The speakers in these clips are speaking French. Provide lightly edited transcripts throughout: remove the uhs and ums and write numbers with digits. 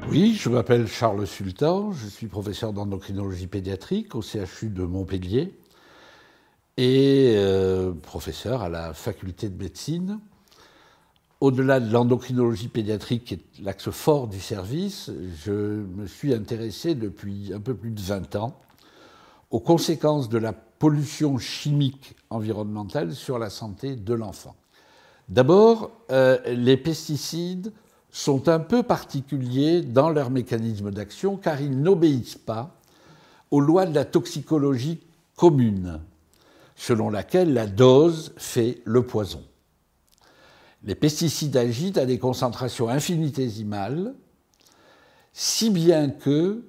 Oui, je m'appelle Charles Sultan, je suis professeur d'endocrinologie pédiatrique au CHU de Montpellier et professeur à la faculté de médecine. Au-delà de l'endocrinologie pédiatrique, qui est l'axe fort du service, je me suis intéressé depuis un peu plus de 20 ans aux conséquences de la pollution chimique environnementale sur la santé de l'enfant. D'abord, les pesticides sont un peu particuliers dans leur mécanisme d'action car ils n'obéissent pas aux lois de la toxicologie commune, selon laquelle la dose fait le poison. Les pesticides agissent à des concentrations infinitésimales, si bien que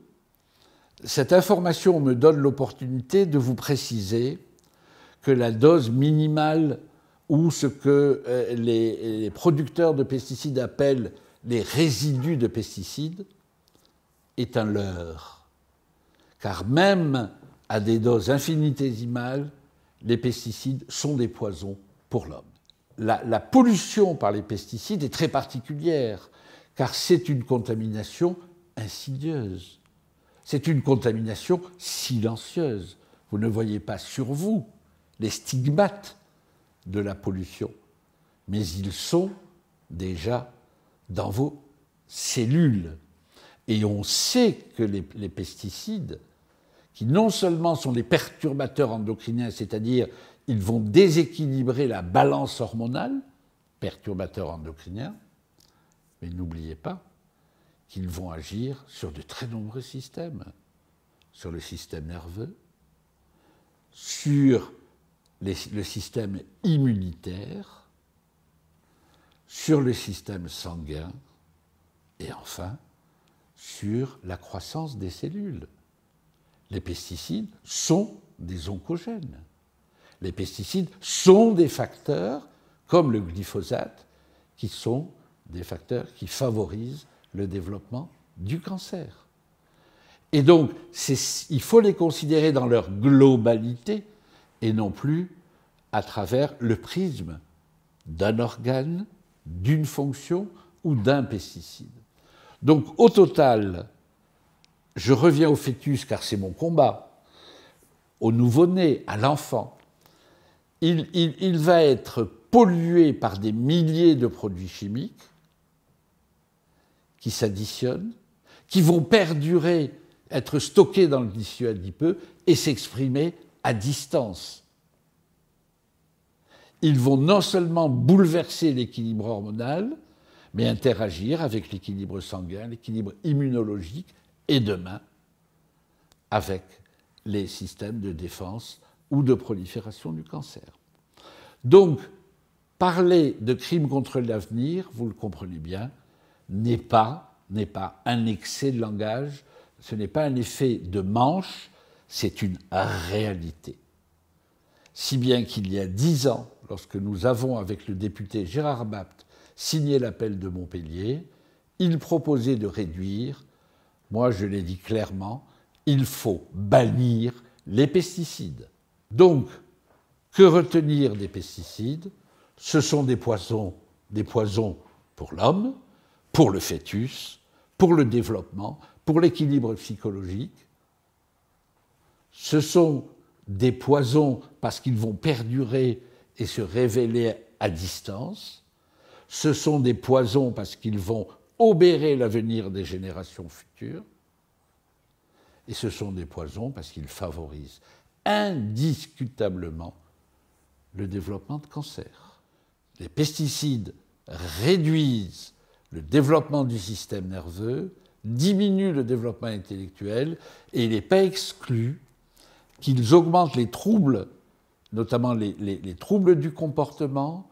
cette information me donne l'opportunité de vous préciser que la dose minimale ou ce que les producteurs de pesticides appellent les résidus de pesticides est un leurre. Car même à des doses infinitésimales, les pesticides sont des poisons pour l'homme. La pollution par les pesticides est très particulière, car c'est une contamination insidieuse. C'est une contamination silencieuse. Vous ne voyez pas sur vous les stigmates de la pollution, mais ils sont déjà dans vos cellules. Et on sait que les pesticides, qui non seulement sont des perturbateurs endocriniens, c'est-à-dire ils vont déséquilibrer la balance hormonale, perturbateurs endocriniens, mais n'oubliez pas qu'ils vont agir sur de très nombreux systèmes, sur le système nerveux, sur le système immunitaire, sur le système sanguin et enfin sur la croissance des cellules. Les pesticides sont des oncogènes. Les pesticides sont des facteurs, comme le glyphosate, qui sont des facteurs qui favorisent le développement du cancer. Et donc, il faut les considérer dans leur globalité et non plus à travers le prisme d'un organe, d'une fonction ou d'un pesticide. Donc, au total, je reviens au fœtus car c'est mon combat, au nouveau-né, à l'enfant. Il va être pollué par des milliers de produits chimiques qui s'additionnent, qui vont perdurer, être stockés dans le tissu adipeux et s'exprimer à distance. Ils vont non seulement bouleverser l'équilibre hormonal, mais interagir avec l'équilibre sanguin, l'équilibre immunologique et demain avec les systèmes de défense ou de prolifération du cancer. Donc, parler de crimes contre l'avenir, vous le comprenez bien, n'est pas un excès de langage, ce n'est pas un effet de manche, c'est une réalité. Si bien qu'il y a 10 ans, lorsque nous avons, avec le député Gérard Bapt, signé l'appel de Montpellier, il proposait de réduire, moi je l'ai dit clairement, il faut bannir les pesticides. Donc, que retenir des pesticides? Ce sont des poisons pour l'homme, pour le fœtus, pour le développement, pour l'équilibre psychologique. Ce sont des poisons parce qu'ils vont perdurer et se révéler à distance. Ce sont des poisons parce qu'ils vont obérer l'avenir des générations futures. Et ce sont des poisons parce qu'ils favorisent indiscutablement le développement de cancer. Les pesticides réduisent le développement du système nerveux, diminuent le développement intellectuel et il n'est pas exclu qu'ils augmentent les troubles, notamment les troubles du comportement,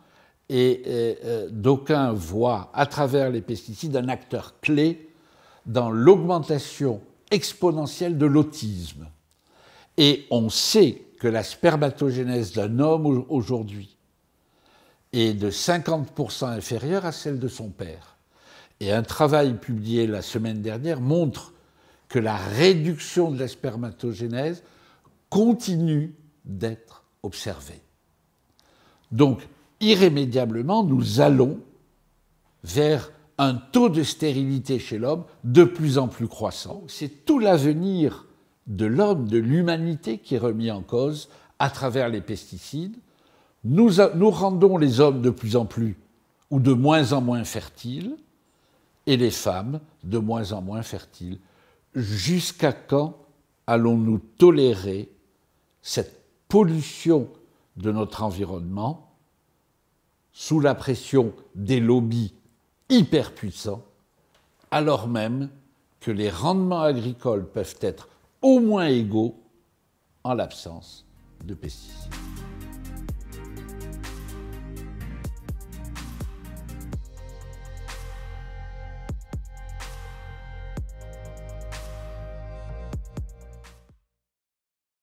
et d'aucuns voient à travers les pesticides un acteur clé dans l'augmentation exponentielle de l'autisme. Et on sait que la spermatogénèse d'un homme aujourd'hui est de 50% inférieure à celle de son père. Et un travail publié la semaine dernière montre que la réduction de la spermatogénèse continue d'être observée. Donc, irrémédiablement, nous allons vers un taux de stérilité chez l'homme de plus en plus croissant. C'est tout l'avenir de l'homme, de l'humanité qui est remis en cause à travers les pesticides. Nous rendons les hommes de plus en plus ou de moins en moins fertiles et les femmes de moins en moins fertiles. Jusqu'à quand allons-nous tolérer cette pollution de notre environnement sous la pression des lobbies hyper puissants, alors même que les rendements agricoles peuvent être au moins égaux en l'absence de pesticides?